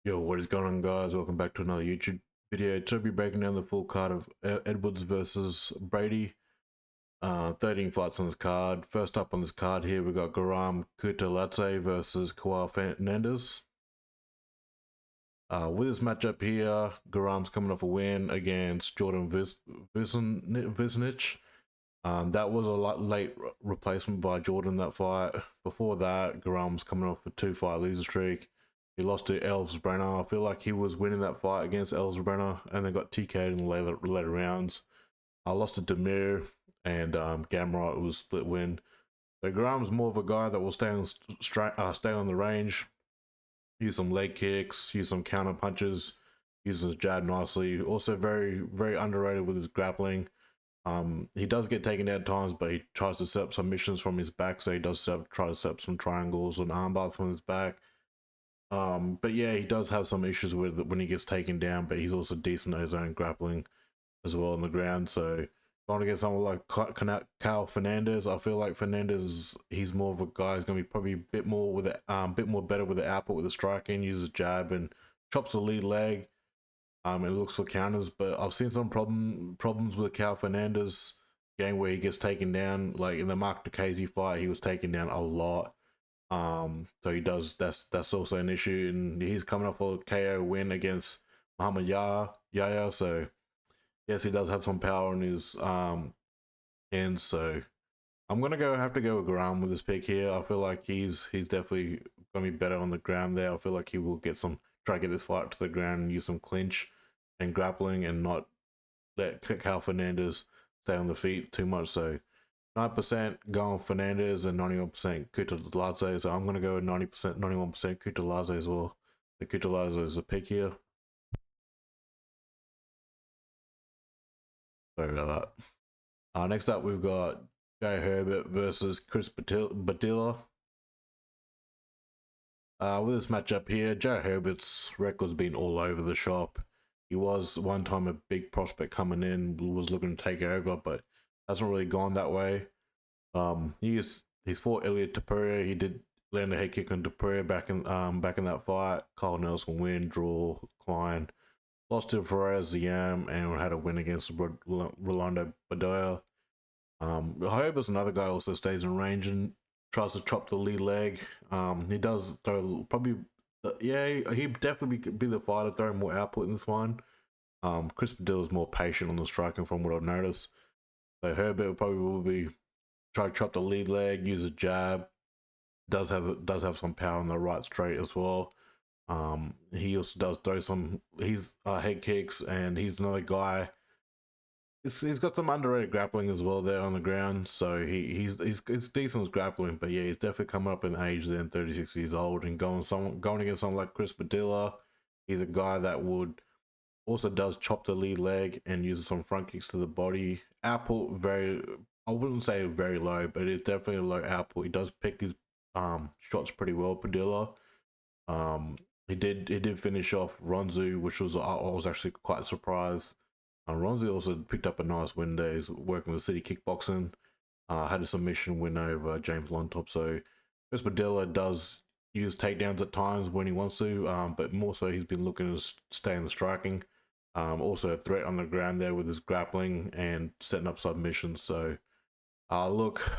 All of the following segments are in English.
Yo, what is going on, guys? Welcome back to another YouTube video. Today we'll be breaking down the full card of Edwards versus Brady. 13 fights on this card. First up on this card here, we got Guram Kutateladze versus Kauê Fernandes. With this matchup here, Guram's coming off a win against Jordan Vucenic. That was a late replacement by Jordan, that fight. Before that, Guram's coming off a 2-fight loser streak. He lost to Ellsbrenner. I feel like he was winning that fight against Ellsbrenner and then got TK'd in the later rounds. I lost to Demir and Gamrot. It was a split win. So Guram's more of a guy that will stay on the range, use some leg kicks, use some counter punches, uses his jab nicely. Also very, very underrated with his grappling. He does get taken down at times, but he tries to set up submissions from his back. So he does try to set up some triangles and armbars from his back. But yeah, he does have some issues with it when he gets taken down, but he's also decent at his own grappling as well on the ground. So going against someone like Kauê Fernandes, I feel like Fernandes, he's more of a guy who's going to be probably a bit more with it, bit more better with the output with the striking, uses jab and chops the lead leg. It looks for counters, but I've seen some problems with Kauê Fernandes game where he gets taken down. Like in the Mark Dicasey fight, he was taken down a lot. So he does. That's also an issue, and he's coming off a KO win against Muhammad Yahya. So yes, he does have some power in his hands. So I'm gonna have to go with Guram with this pick here. I feel like he's definitely gonna be better on the ground there. I feel like he will try to get this fight to the ground and use some clinch and grappling and not let Kauê Fernandes stay on the feet too much. So 9% going Fernandes and 91% Kutateladze. So I'm going to go with 90%, 91% Kutateladze as well. The Kutateladze is a pick here. Sorry about that. Next up, we've got Herbert versus Chris Padilla. With this matchup here, Herbert's record's been all over the shop. He was one time a big prospect coming in, was looking to take over, but hasn't really gone that way. He's fought Elliot Tybura. He did land a head kick on Tybura back in that fight. Carl Nelson win, draw, Klein. Lost to Ferraz Ziam and had a win against Rolando Padilla. Herbert's another guy who also stays in range and tries to chop the lead leg. He does throw probably, he'd definitely be the fighter throwing more output in this one. Chris Padilla is more patient on the striking from what I've noticed. So Herbert probably will be try to chop the lead leg, use a jab. Does have some power on the right straight as well. He also does throw some head kicks, and he's another guy. He's got some underrated grappling as well there on the ground. So he's decent as grappling, but yeah, he's definitely coming up in age then, 36 years old, and going against someone like Chris Padilla. He's a guy that would also does chop the lead leg and uses some front kicks to the body. Output I wouldn't say very low, but it's definitely a low output. He does pick his shots pretty well, Padilla. He did finish off Ronzu, which was I was actually quite surprised. Ronzu also picked up a nice win there. He's working with City Kickboxing. Had a submission win over James Lontop. So Chris Padilla does use takedowns at times when he wants to, but more so he's been looking to stay in the striking. Also a threat on the ground there with his grappling and setting up submissions. So look,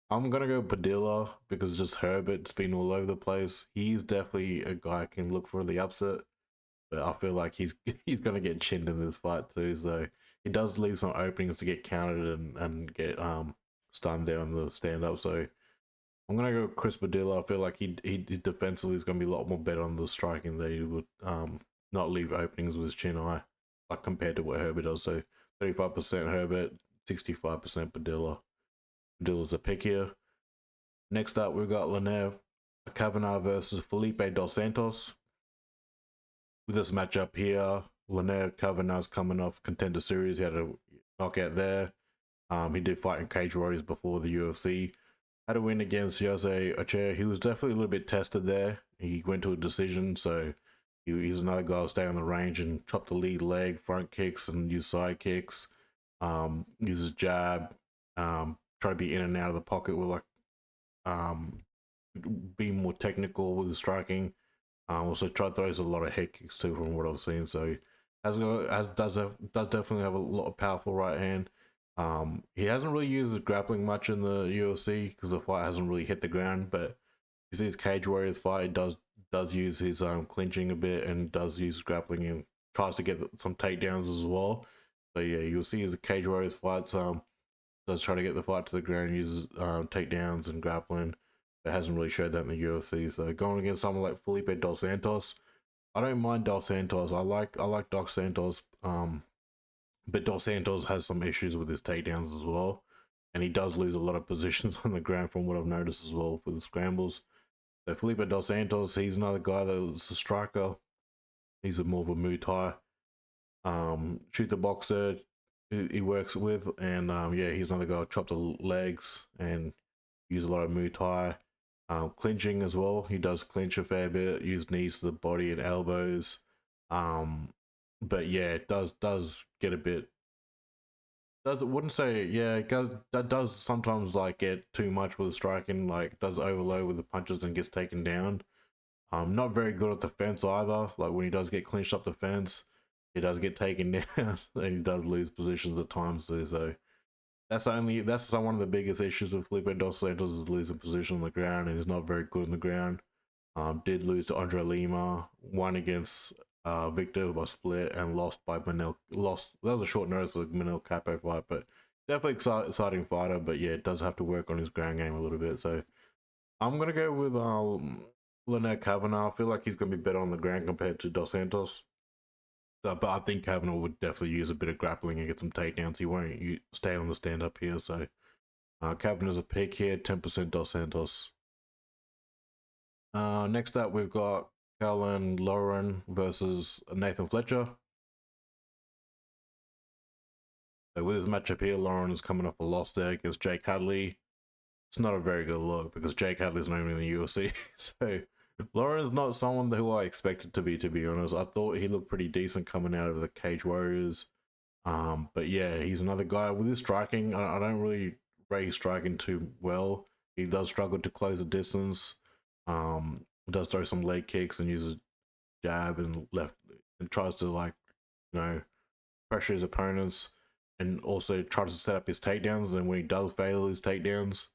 I'm gonna go Padilla because just Herbert's been all over the place. He's definitely a guy I can look for the upset, but I feel like he's gonna get chinned in this fight too. So he does leave some openings to get countered and get stunned there on the stand up. So I'm gonna go Chris Padilla. I feel like he defensively is gonna be a lot more better on the striking. That he would not leave openings with his chin high, like compared to what Herbert does. So 35% Herbert, 65% Padilla. Padilla's a pick here. Next up, we've got Kavanagh versus Felipe dos Santos. With this matchup here, Kavanagh's coming off Contender Series. He had a knockout there. He did fight in Cage Warriors before the UFC. Had a win against Jose Ochoa. He was definitely a little bit tested there. He went to a decision, so he's another guy who'll stay on the range and chop the lead leg, front kicks, and use side kicks. Uses jab. Try to be in and out of the pocket with like be more technical with the striking. Also, try throws a lot of head kicks too, from what I've seen. So, does definitely have a lot of powerful right hand. He hasn't really used his grappling much in the UFC because the fight hasn't really hit the ground. But you see his Cage Warriors fight, he does use his clinching a bit and does use grappling and tries to get some takedowns as well. So yeah, you'll see his Cage Warriors fights does try to get the fight to the ground, uses takedowns and grappling. It hasn't really showed that in the UFC. So going against someone like Felipe dos Santos, I don't mind Dos Santos. I like Dos Santos. But Dos Santos has some issues with his takedowns as well, and he does lose a lot of positions on the ground from what I've noticed as well with the scrambles. So Felipe dos Santos, he's another guy that's a striker. He's more of a Muay Thai shoot the boxer he works with, and yeah, he's another guy who chop the legs and use a lot of Muay Thai. Clinching as well, he does clinch a fair bit, use knees to the body and elbows. But yeah, it does get a bit. Does wouldn't say yeah, it does, that does sometimes like get too much with the striking, like does overload with the punches and gets taken down. Not very good at the fence either. Like when he does get clinched up the fence, he does get taken down and he does lose positions at times too. So that's one of the biggest issues with Felipe dos Santos is losing position on the ground, and he's not very good on the ground. Did lose to Andrey Lima, won against Victor by split, and lost by Manel. Lost, that was a short notice for the Manel Capo fight, but definitely exciting fighter. But yeah, it does have to work on his ground game a little bit. So I'm gonna go with Kavanagh. I feel like he's gonna be better on the ground compared to Dos Santos. So, but I think Kavanagh would definitely use a bit of grappling and get some takedowns. He won't stay on the stand up here. So Kavanagh's a pick here, 10% Dos Santos. Next up, we've got Caolán Loughran versus Nathan Fletcher. So with his matchup here, Loughran is coming off a loss there against Jake Hadley. It's not a very good look because Jake Hadley's not even in the UFC. So Loughran is not someone who I expected to be honest. I thought he looked pretty decent coming out of the Cage Warriors. But yeah, he's another guy with his striking. I don't really rate his striking too well. He does struggle to close the distance. Does throw some leg kicks and uses jab and left and tries to pressure his opponents and also tries to set up his takedowns. And when he does fail his takedowns,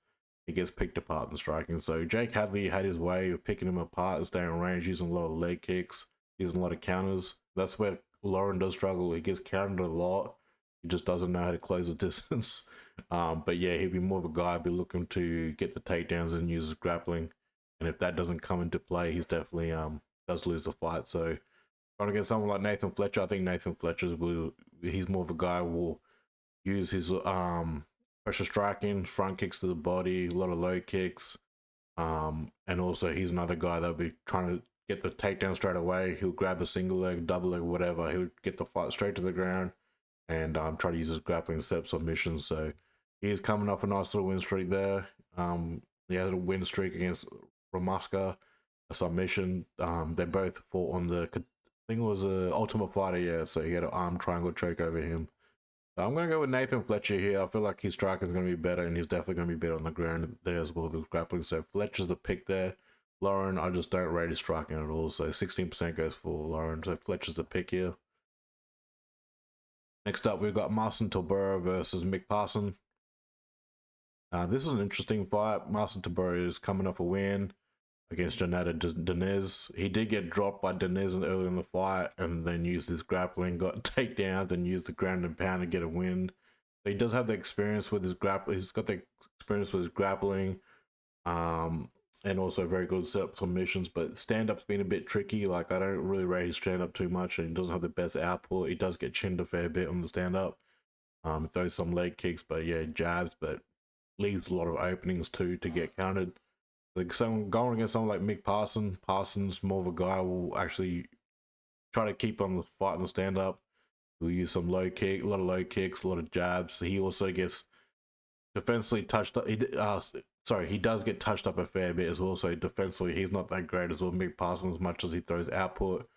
he gets picked apart in striking. So Jake Hadley had his way of picking him apart and staying in range, using a lot of leg kicks, using a lot of counters. That's where Loughran does struggle. He gets countered a lot. He just doesn't know how to close the distance. But yeah, he'd be more of a guy be looking to get the takedowns and use his grappling. And if that doesn't come into play, he's definitely does lose the fight. So trying to get someone like Nathan Fletcher, I think Nathan Fletcher's he's more of a guy who will use his pressure striking, front kicks to the body, a lot of low kicks. And also he's another guy that'll be trying to get the takedown straight away. He'll grab a single leg, double leg, whatever. He'll get the fight straight to the ground and try to use his grappling step submissions. So he's coming off a nice little win streak there. He had a win streak against Ramasca, a submission. They both fought on I think it was a Ultimate Fighter, yeah. So he had an arm triangle choke over him. So I'm going to go with Nathan Fletcher here. I feel like his striking is going to be better, and he's definitely going to be better on the ground there as well with grappling. So Fletcher's the pick there. Loughran, I just don't rate his striking at all. So 16% goes for Loughran. So Fletcher's the pick here. Next up, we've got Marcin Tybura versus Mick Parkin. This is an interesting fight. Marcin Tybura is coming off a win against Jonathan Nunes. He did get dropped by Nunes early in the fight and then used his grappling, got takedowns, and used the ground and pound to get a win. So he does have the experience with his grappling. He's got the experience with his grappling, and also very good setup submissions. But stand-up's been a bit tricky. Like, I don't really rate his stand-up too much, and he doesn't have the best output. He does get chinned a fair bit on the stand-up. Throws some leg kicks, but yeah, jabs, but leaves a lot of openings too to get countered. Like going against someone like Mick Parkin, Parsons more of a guy who will actually try to keep on the fight and the stand up. He'll use some low kick, a lot of low kicks, a lot of jabs. He also gets defensively touched up. He does get touched up a fair bit as well. So defensively, he's not that great as well. Mick Parsons, as much as he throws output.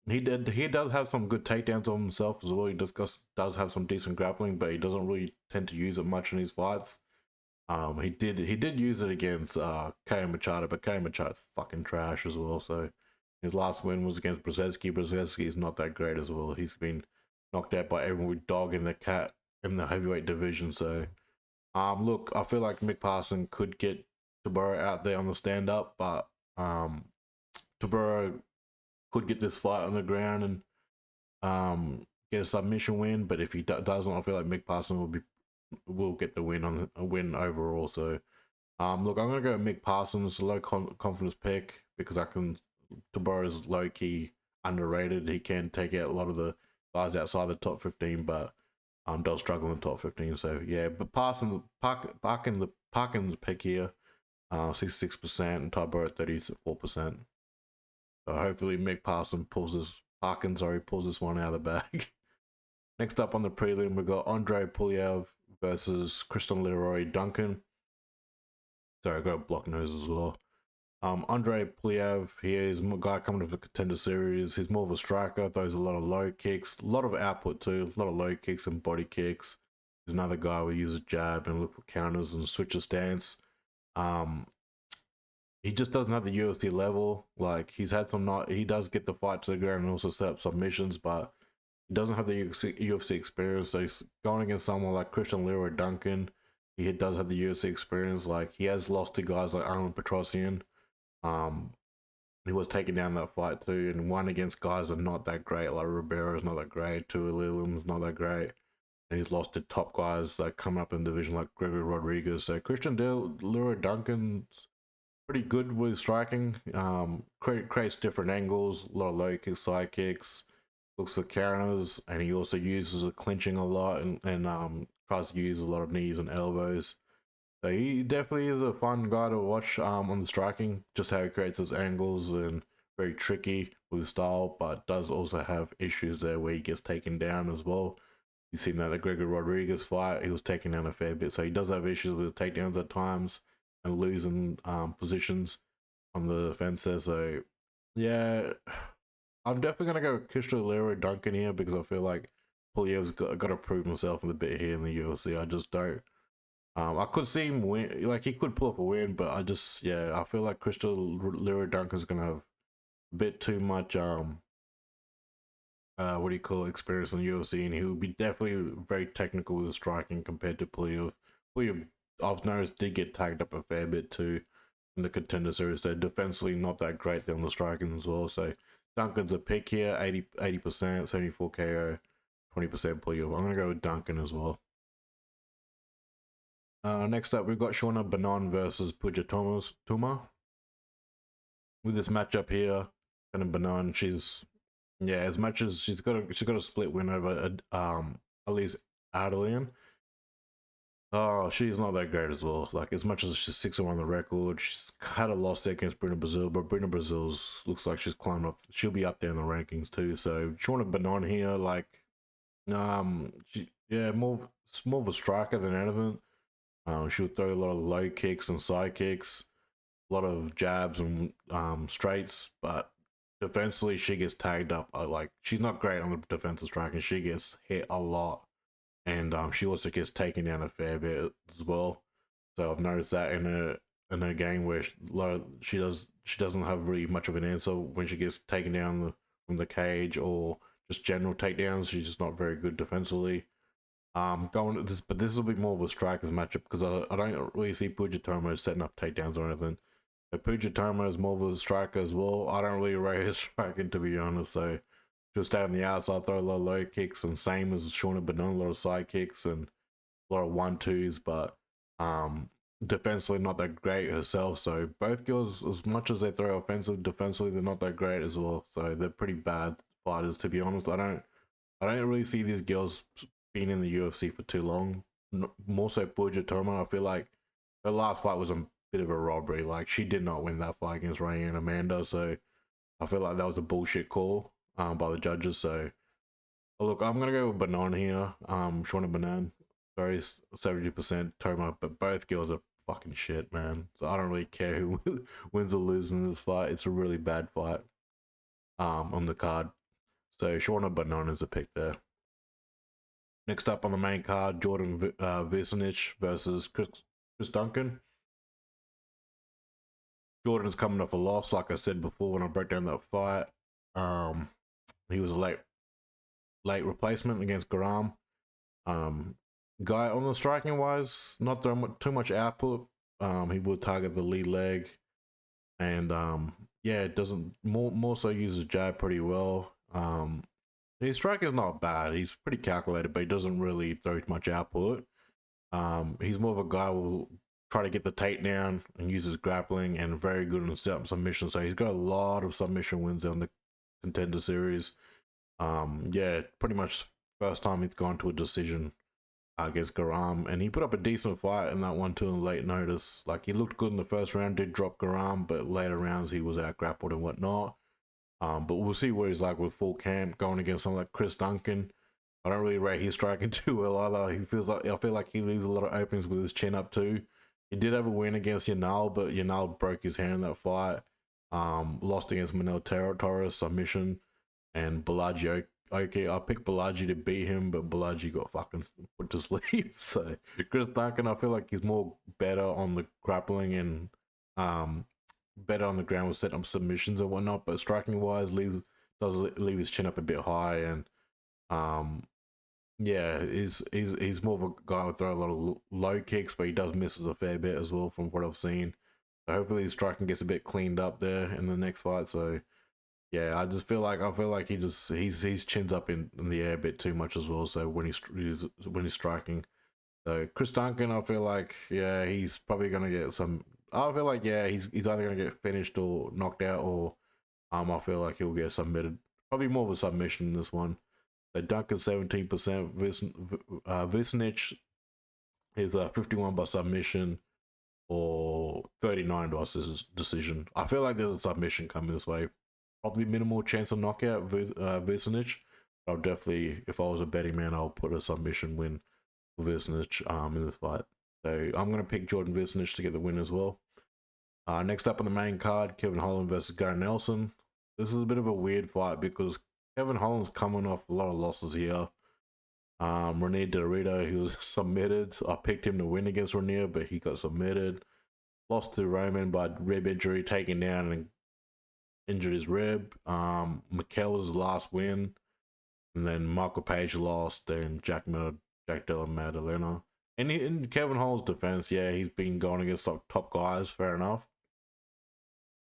He does have some good takedowns on himself as well. He does have some decent grappling, but he doesn't really tend to use it much in his fights. He did use it against Kauê Machado, but Kauê Machado's fucking trash as well. So his last win was against Brzezinski. Brzezinski is not that great as well. He's been knocked out by everyone with dog in the cat in the heavyweight division. So look, I feel like Mick Parson could get Tybura out there on the stand up, but Tybura could get this fight on the ground and get a submission win. But if he doesn't, I feel like Mick Parson will get the win on a win overall. So look, I'm gonna go Mick Parson. It's a low confidence pick because Tybura is low key underrated. He can take out a lot of the guys outside the top 15, but does struggle in the top 15. So yeah, but Parkin's pick here, 66%, and Tybura 34%. So hopefully Mick Parkin pulls this one out of the bag. Next up on the prelim, we got Andrey Pulyaev versus Christian Leroy Duncan. Sorry, I got a block nose as well. Andrey Pulyaev here is a guy coming to the Contender Series. He's more of a striker, throws a lot of low kicks, a lot of output too, a lot of low kicks and body kicks. He's another guy who uses jab and look for counters and switch a stance. He just doesn't have the UFC level. Like he does get the fight to the ground and also set up submissions, but he doesn't have the UFC experience. So he's going against someone like Christian Leroy Duncan. He does have the UFC experience. Like he has lost to guys like Arnold Petrosian. He was taking down that fight too, and won against guys that are not that great. Like Ribeiro's not that great, Tuilelim's not that great, and he's lost to top guys like coming up in the division like Gregory Rodriguez. So Christian Leroy Duncan's pretty good with striking. Creates different angles, a lot of low kicks, side kicks, looks for counters, and he also uses a clinching a lot and tries to use a lot of knees and elbows. So he definitely is a fun guy to watch on the striking, just how he creates his angles and very tricky with his style, but does also have issues there where he gets taken down as well. You've seen that the Gregory Rodriguez fight, he was taken down a fair bit, so he does have issues with takedowns at times and losing positions on the fence there. So yeah, I'm definitely gonna go Christian Leroy Duncan here because I feel like Pulyev's got to prove himself a bit here in the UFC. I just don't. I could see him win, like he could pull off a win, but I feel like Christian Leroy Duncan's gonna have a bit too much what do you call it, experience in the UFC, and he would be definitely very technical with the striking compared to Pulyaev. Pulyaev, I've noticed, did get tagged up a fair bit too in the Contender Series. They're defensively not that great there on the striking as well. So Duncan's a pick here, 80%, 74 KO, 20% Pulyaev. I'm gonna go with Duncan as well. Next up, we've got Shauna Banon versus Puja Tuma. With this matchup here, Shauna Banon, as much as she's got a split win over Elise Adelian. Oh, she's not that great as well. Like as much as she's 6-1 on the record, she's had a loss there against Bruna Brazil, but Bruna Brazil's looks like she's climbing up. She'll be up there in the rankings too. So Shauna Banon here, like, more of a striker than anything. She'll throw a lot of low kicks and side kicks, a lot of jabs and straights, but defensively she gets tagged up. Like she's not great on the defensive striking. She gets hit a lot, and she also gets taken down a fair bit as well. So I've noticed that in her game where she doesn't have really much of an answer when she gets taken down from the cage or just general takedowns. She's just not very good defensively. Going to this, but this will be more of a strikers matchup because I don't really see Puja Toma setting up takedowns or anything. But Puja Toma is more of a striker as well. I don't really rate his striking, to be honest. So she'll stay on the outside, throw a lot of low kicks, and same as Shauna Banon, a lot of side kicks and a lot of 1-2s, but defensively not that great herself. So both girls, as much as they throw offensive, defensively they're not that great as well. So they're pretty bad fighters, to be honest. I don't really see these girls been in the UFC for too long. More so Puja Toma. I feel like her last fight was a bit of a robbery. Like she did not win that fight against Ray and Amanda, so I feel like that was a bullshit call by the judges. So look, I'm gonna go with Banon here. Shauna Banon, very 70% Toma, but both girls are fucking shit, man. So I don't really care who wins or loses in this fight. It's a really bad fight on the card. So Shauna Banon is a pick there. Next up on the main card, Jordan Vucenic versus Chris Duncan. Jordan's coming off a loss, like I said before when I broke down that fight. He was a late replacement against Guram. Guy on the striking wise, not too much output. He will target the lead leg, and yeah, it doesn't more so uses jab pretty well. His striking is not bad. He's pretty calculated, but he doesn't really throw much output. He's more of a guy who will try to get the takedown and use his grappling, and very good in set up submission. So he's got a lot of submission wins on the Contender Series. Yeah, pretty much first time he's gone to a decision against Guram, and he put up a decent fight in that one too in late notice. Like, he looked good in the first round, did drop Guram, but later rounds he was out grappled and whatnot. But we'll see what he's like with full camp going against someone like Chris Duncan. I don't really rate his striking too well either. I feel like he leaves a lot of openings with his chin up too. He did have a win against Yanal, but Yanal broke his hand in that fight. Lost against Manuel Torres, submission, and Balaji. Okay, I picked Balaji to beat him, but Balaji got fucking put to sleep. So Chris Duncan, I feel like he's more better on the grappling and better on the ground with setting up submissions and whatnot. But striking wise, does leave his chin up a bit high, and yeah, he's more of a guy who throw a lot of low kicks, but he does misses a fair bit as well from what I've seen. So hopefully his striking gets a bit cleaned up there in the next fight. So yeah, I feel like he's chins up in the air a bit too much as well. So when he's striking, so Chris Duncan, I feel like, yeah, he's probably gonna get some. I feel like, yeah, he's either gonna get finished or knocked out, or I feel like he'll get submitted. Probably more of a submission in this one. So Duncan 17%, Vucenic is 51 by submission, or 39 by decision. I feel like there's a submission coming this way. Probably minimal chance of knockout, Vucenic. I'll definitely, if I was a betting man, I'll put a submission win for Vucenic in this fight. So I'm going to pick Jordan Vucenic to get the win as well. Next up on the main card, Kevin Holland versus Gunnar Nelson. This is a bit of a weird fight because Kevin Holland's coming off a lot of losses here. Renier Dorito, he was submitted. I picked him to win against Renier, but he got submitted. Lost to Roman by rib injury, taken down and injured his rib. McCann was his last win. And then Michael Page lost, and Jack Della Maddalena. And in Kevin Holland's defense, yeah, he's been going against top guys, fair enough.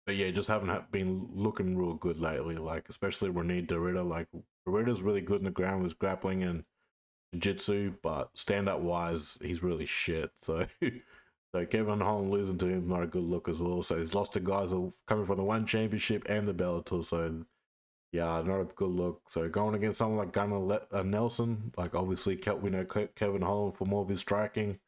But yeah, just haven't been looking real good lately. Like, especially Renier Dorito. Like, Dorito's really good in the ground with grappling and jiu-jitsu, but stand-up wise, he's really shit. So, so Kevin Holland losing to him is not a good look as well. So he's lost to guys who are coming from the one championship and the Bellator. So yeah, not a good look. So going against someone like Gunnar Nelson, like obviously we know Kevin Holland for more of his striking.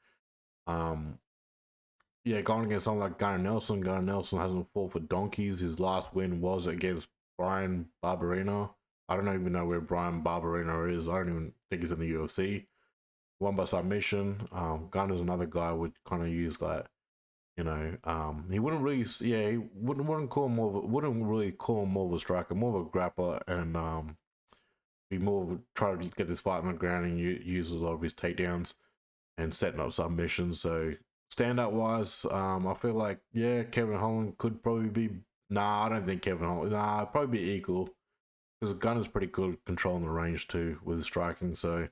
Yeah, going against someone like Gunnar Nelson. Gunnar Nelson hasn't fought for donkeys. His last win was against Bryan Barberena. I don't even know where Bryan Barberena is. I don't even think he's in the UFC. Won by submission. Gunner's another guy would kind of use that, you know. He wouldn't really, yeah, he wouldn't really call him more of a striker, more of a grappler, and be more of try to get this fight on the ground and use a lot of his takedowns and setting up submissions. So standout wise, I feel like, yeah, Kevin Holland could probably be. Nah, I don't think Kevin Holland. Nah, probably be equal because Gunner's pretty good controlling the range too with his striking. So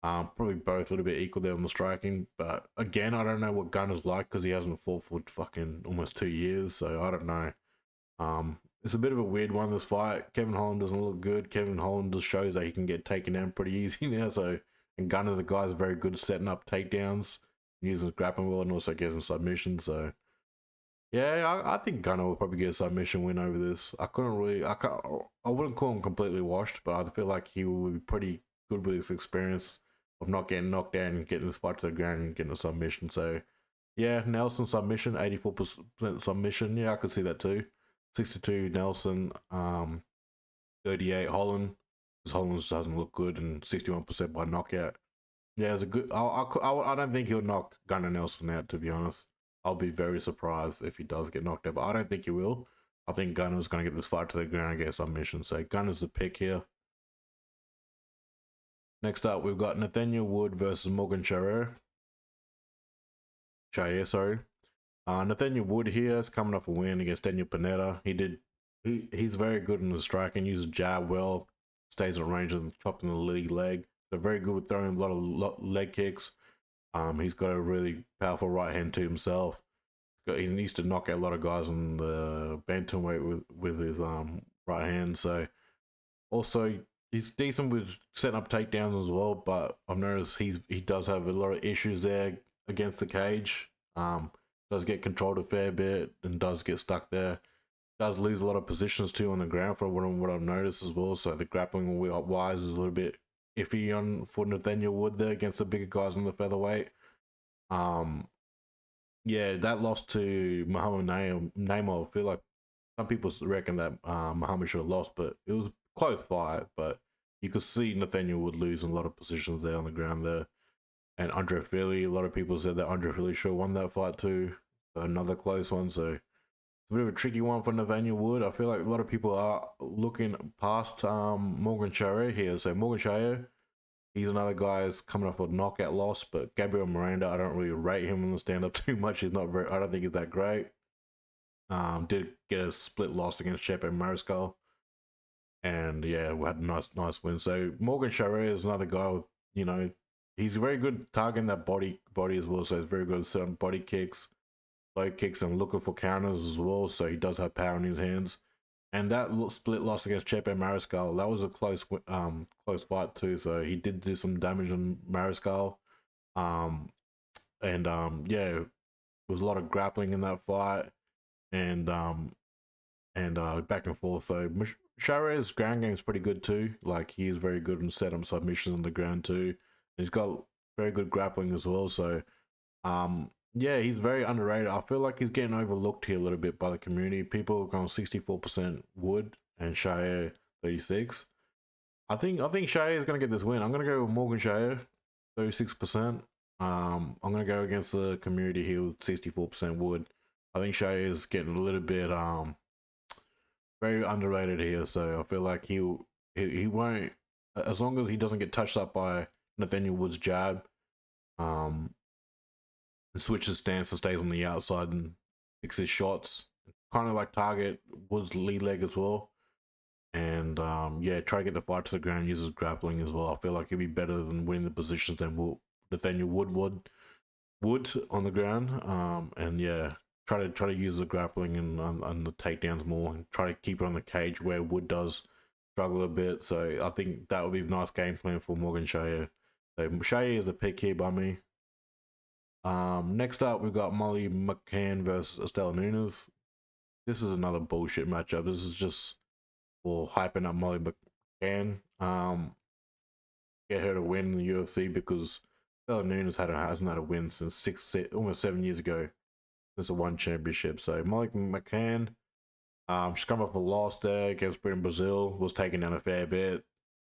probably both a little bit equal there on the striking. But again, I don't know what Gunner's like because he hasn't fought for fucking almost 2 years. So I don't know. It's a bit of a weird one, this fight. Kevin Holland doesn't look good. Kevin Holland just shows that he can get taken down pretty easy now. So, and Gunner, the guy's very good at setting up takedowns, using his grappling well, and also getting submissions. So, yeah, I think Gunner will probably get a submission win over this. I wouldn't call him completely washed, but I feel like he will be pretty good with his experience of not getting knocked down and getting this fight to the ground and getting a submission. So, yeah, Nelson submission, 84% submission. Yeah, I could see that too. 62 Nelson, 38 Holland, because Holland just doesn't look good, and 61% by knockout. Yeah, it's a good. I don't think he'll knock Gunnar Nelson out, to be honest. I'll be very surprised if he does get knocked out, but I don't think he will. I think Gunner's going to get this fight to the ground and get a submission. So Gunner's the pick here. Next up, we've got Nathaniel Wood versus Morgan Charrière. Charrière, sorry. Nathaniel Wood here is coming off a win against Daniel Pineda. He's very good in the striking, uses jab well, stays at range and chopping the lead leg. So very good with throwing a lot of leg kicks. He's got a really powerful right hand to himself. He needs to knock out a lot of guys in the bantamweight with his right hand. So also he's decent with setting up takedowns as well, but I've noticed he does have a lot of issues there against the cage. Does get controlled a fair bit and does get stuck there. Does lose a lot of positions too on the ground for what I've noticed as well. So the grappling wise is a little bit iffy for Nathaniel Wood there against the bigger guys in the featherweight. Yeah, that loss to Muhammad Naimov, I feel like some people reckon that Muhammad should have lost, but it was a close fight. But you could see Nathaniel Wood lose in a lot of positions there on the ground there. And Andrey Philly, a lot of people said that Andrey Philly should have won that fight too. So another close one. So it's a bit of a tricky one for Nathaniel Wood. I feel like a lot of people are looking past Morgan Charrière here. So Morgan Charrière, he's another guy who's coming off a knockout loss. But Gabriel Miranda, I don't really rate him in the stand-up too much. He's not very. I don't think he's that great. Did get a split loss against Shep and Mariscal. And yeah, we had a nice win. So Morgan Charrière is another guy with, he's very good targeting that body as well. So he's very good at setting body kicks, low kicks, and looking for counters as well. So he does have power in his hands. And that split loss against Chepe Mariscal, that was a close fight too. So he did do some damage on Mariscal. Yeah, there was a lot of grappling in that fight, and back and forth. So Charrière's ground game is pretty good too. Like, he is very good in set up submissions on the ground too. He's got very good grappling as well. So, yeah, he's very underrated. I feel like he's getting overlooked here a little bit by the community. People are going 64% Wood and Charrière 36. I think Charrière is going to get this win. I'm going to go with Morgan Charrière, 36%. I'm going to go against the community here with 64% Wood. I think Charrière is getting a little bit very underrated here. So I feel like he won't, as long as he doesn't get touched up by Nathaniel Wood's jab, and switches stance and stays on the outside and picks his shots, kind of like target Wood's lead leg as well. And yeah, try to get the fight to the ground, uses grappling as well. I feel like he'll be better than winning the positions than Nathaniel Wood on the ground. And yeah, try to use the grappling and on the takedowns more, and try to keep it on the cage where Wood does struggle a bit. So I think that would be a nice game plan for Morgan Charrière. So Charrière is a pick here by me. Next up, we've got Molly McCann versus Istela Nunes. This is another bullshit matchup. This is just for hyping up Molly McCann. Get her to win in the UFC, because Istela Nunes hasn't had a win since almost 7 years ago, since the one championship. So Molly McCann, she's come off a loss there against Britain Brazil, was taken down a fair bit.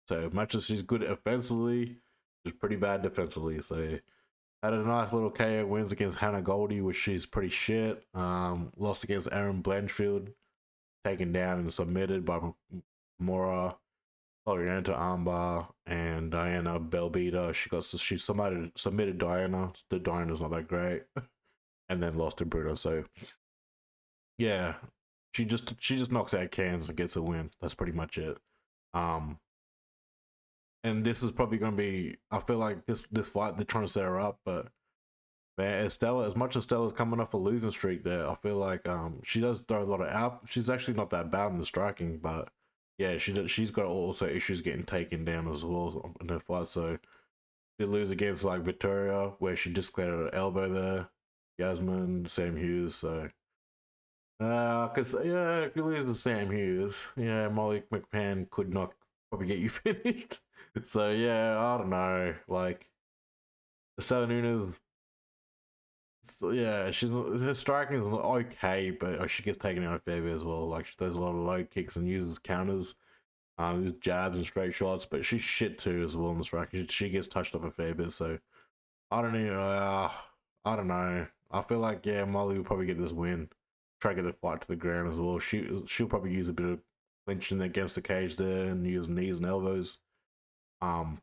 So much as she's good offensively, she's pretty bad defensively. So had a nice little KO wins against Hannah Goldie, which she's pretty shit. Lost against Aaron Blanchfield, taken down and submitted by Mora, Orienta Armbar, and Diana Belbita. She submitted Diana. Diana's not that great, and then lost to Brito. So yeah, she just knocks out cans and gets a win. That's pretty much it. And this is probably going to be, I feel like this fight, they're trying to set her up, but man, Istela, as much as Stella's coming off a losing streak there, I feel like she does throw a lot of out. She's actually not that bad in the striking, but yeah, she's got also issues getting taken down as well in her fight. So she lose against like Victoria, where she disclared her elbow there, Yasmin, Sam Hughes. So because yeah, if you lose to Sam Hughes, yeah, Molly McCann could not probably get you finished. So yeah, I don't know. Like, Istela Nunes, so yeah, her striking is okay, but she gets taken out a fair bit as well. Like, she does a lot of low kicks and uses counters, uses jabs and straight shots, but she's shit too as well in the striking. She gets touched up a fair bit. So I don't know. I don't know. I feel like, yeah, Molly will probably get this win. Try to get the fight to the ground as well. She'll probably use a bit of clinching against the cage there and use knees and elbows.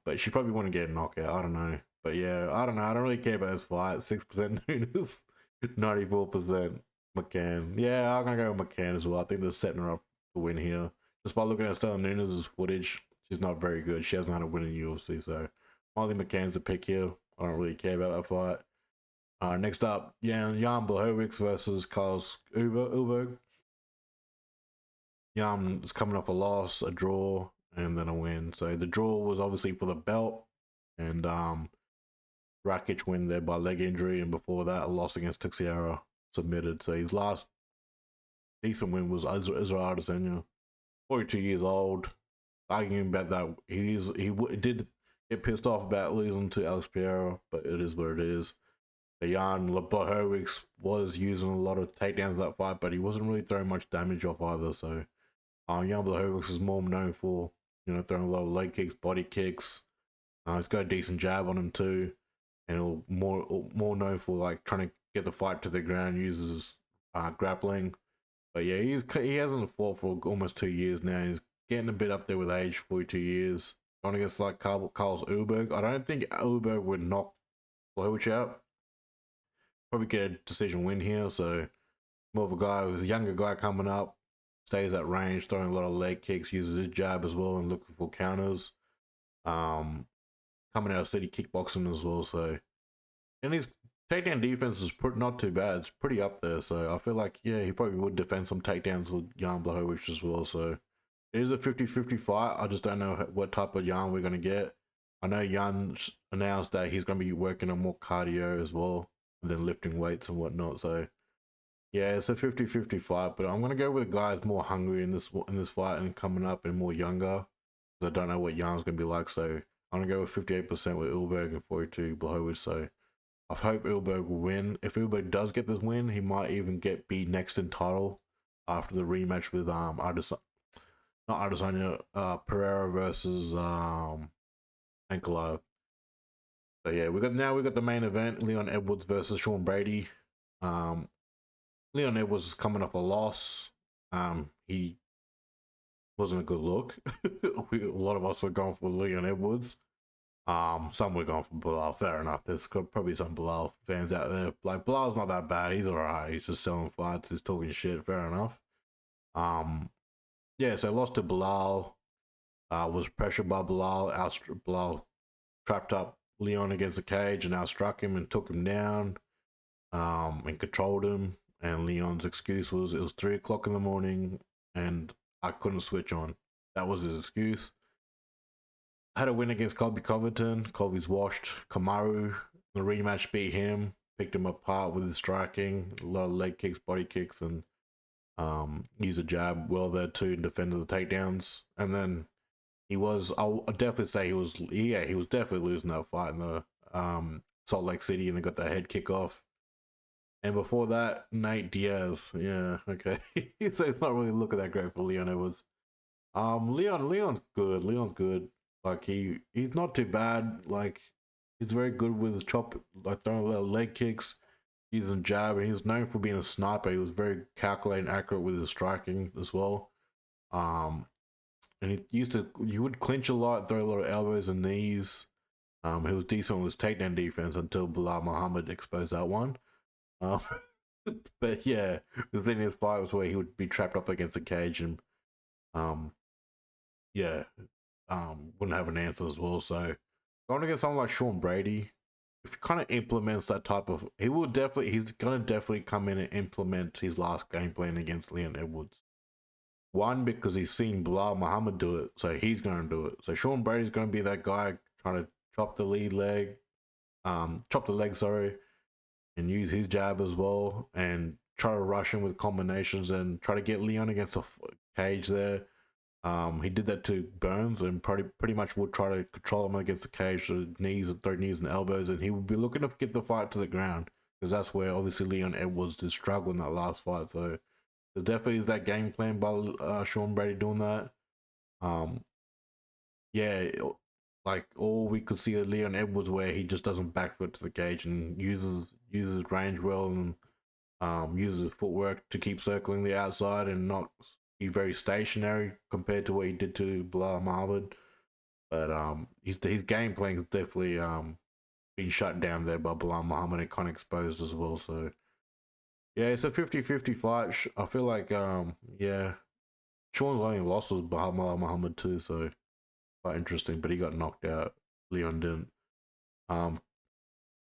But she probably want to get a knockout. I don't know. But yeah, I don't know. I don't really care about his fight. 6% Nunes, 94% McCann. Yeah, I'm gonna go with McCann as well. I think they're setting her up to win here. Just by looking at Istela Nunes' footage, she's not very good. She hasn't had a win in the UFC, so Molly McCann's the pick here. I don't really care about that fight. Next up, Jan Błachowicz versus Carlos Ulberg. Jan is coming off a loss, a draw, and then a win. So the draw was obviously for the belt, and Rakic win there by leg injury, and before that, a loss against Teixeira submitted. So his last decent win was Israel Adesanya, 42 years old. Arguing about that, he did get pissed off about losing to Alex Pereira, but it is what it is. Jan Błachowicz was using a lot of takedowns in that fight, but he wasn't really throwing much damage off either. So Jan Błachowicz is more known for, throwing a lot of leg kicks, body kicks. He's got a decent jab on him too, and more known for like trying to get the fight to the ground, uses grappling. But yeah, he hasn't fought for almost 2 years now. He's getting a bit up there with age, 42 years. Going against like Carlos Ulberg. I don't think Ulberg would knock Błachowicz out. Probably get a decision win here. So more of a younger guy coming up, stays at range, throwing a lot of leg kicks, uses his jab as well, and looking for counters. Coming out of city kickboxing as well. So, and his takedown defense is not too bad. It's pretty up there. So I feel like, yeah, he probably would defend some takedowns with Jan Błachowicz as well. So it is a 50-50 fight. I just don't know what type of Jan we're going to get. I know Jan announced that he's going to be working on more cardio as well, and then lifting weights and whatnot. So yeah, it's a 50-50 fight, but I'm going to go with a guy who's more hungry in this fight and coming up and more younger. I don't know what Jan's going to be like. So I'm going to go with 58% with Ulberg and 42% Błachowicz. So I hope Ulberg will win. If Ulberg does get this win, he might even be next in title after the rematch with Pereira versus Ankalaev. So yeah, we got the main event: Leon Edwards versus Sean Brady. Leon Edwards is coming off a loss. He wasn't a good look. A lot of us were going for Leon Edwards. Some were going for Bilal. Fair enough. There's probably some Bilal fans out there. Like, Bilal's not that bad. He's alright. He's just selling fights. He's talking shit. Fair enough. Yeah. So lost to Bilal. Was pressured by Bilal. Bilal trapped up Leon against the cage and outstruck him and took him down. And controlled him. And Leon's excuse was it was 3 o'clock in the morning and I couldn't switch on. That was his excuse. Had a win against Colby Covington. Colby's washed. Kamaru, the rematch, beat him. Picked him apart with his striking. A lot of leg kicks, body kicks, and used a jab well there too and defended the takedowns. And then I'll definitely say he was definitely losing that fight in the Salt Lake City, and they got the head kick off. And before that, Nate Diaz. Yeah, okay. So it's not really looking that great for Leon Edwards. Leon's good. Leon's good. Like he's not too bad. Like he's very good with throwing a lot of leg kicks, using jab, and he was known for being a sniper. He was very calculated and accurate with his striking as well. And he would clinch a lot, throw a lot of elbows and knees. He was decent with his takedown defense until Bilal Muhammad exposed that one. But yeah, the thing in his fight was where he would be trapped up against the cage and wouldn't have an answer as well. So going against someone like Sean Brady, if he kind of implements that type of, he's gonna definitely come in and implement his last game plan against Leon Edwards. One, because he's seen Bilal Muhammad do it, so he's gonna do it. So Sean Brady's gonna be that guy trying to chop the leg, and use his jab as well, and try to rush him with combinations and try to get Leon against the cage there. He did that to Burns and pretty much would try to control him against the cage, throw knees and elbows, and he would be looking to get the fight to the ground because that's where obviously Leon Edwards did struggle in that last fight. So there definitely is that game plan by Sean Brady doing that. Yeah, like all we could see of Leon Edwards where he just doesn't back foot to the cage and uses range well and uses his footwork to keep circling the outside and not be very stationary compared to what he did to Bilal Muhammad. But his game plan is definitely been shut down there by Bilal Muhammad and kind of exposed as well. So yeah, it's a 50-50 fight. I feel like yeah, Sean's only loss was Bilal Muhammad too, so quite interesting. But he got knocked out. Leon didn't. Um,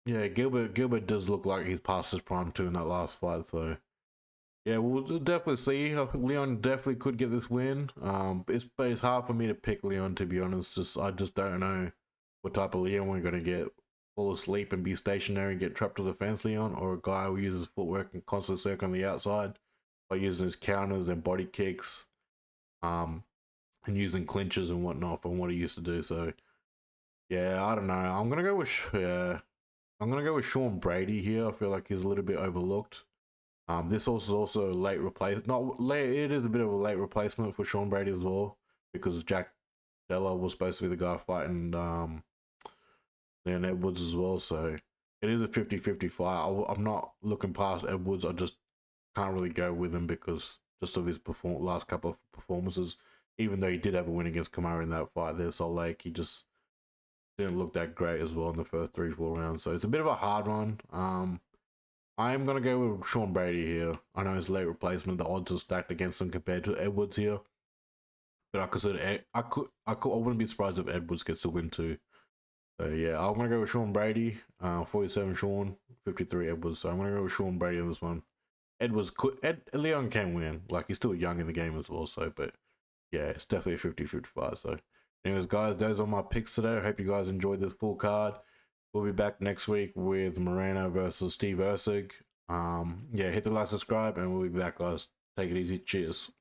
yeah, Gilbert does look like he's past his prime too in that last fight. So yeah, we'll definitely see. I think Leon definitely could get this win. It's hard for me to pick Leon, to be honest. I just don't know what type of Leon we're gonna get. Fall asleep and be stationary and get trapped to the fence Leon, or a guy who uses footwork and constant circle on the outside by using his counters and body kicks, and using clinches and whatnot from what he used to do. So yeah, I don't know. I'm gonna go with Sean Brady here. I feel like he's a little bit overlooked. This also a late replace. Not late. It is a bit of a late replacement for Sean Brady as well, because Jack Della was supposed to be the guy fighting Leon Edwards as well. So it is a 50-50 fight. I'm not looking past Edwards. I just can't really go with him because just of his last couple of performances. Even though he did have a win against Kamara in that fight there, Salt Lake, he just didn't look that great as well in the first 3-4 rounds. So it's a bit of a hard one. I am going to go with Sean Brady here. I know his late replacement, the odds are stacked against him compared to Edwards here. But I wouldn't be surprised if Edwards gets the win too. So yeah, I'm going to go with Sean Brady. 47 Sean, 53 Edwards. So I'm going to go with Sean Brady in this one. Leon can win. Like, he's still young in the game as well. So, but yeah, it's definitely a 50-55. So anyways, guys, those are my picks today. I hope you guys enjoyed this full card. We'll be back next week with Moreno versus Steve Erceg. Yeah, hit the like, subscribe, and we'll be back, guys. Take it easy. Cheers.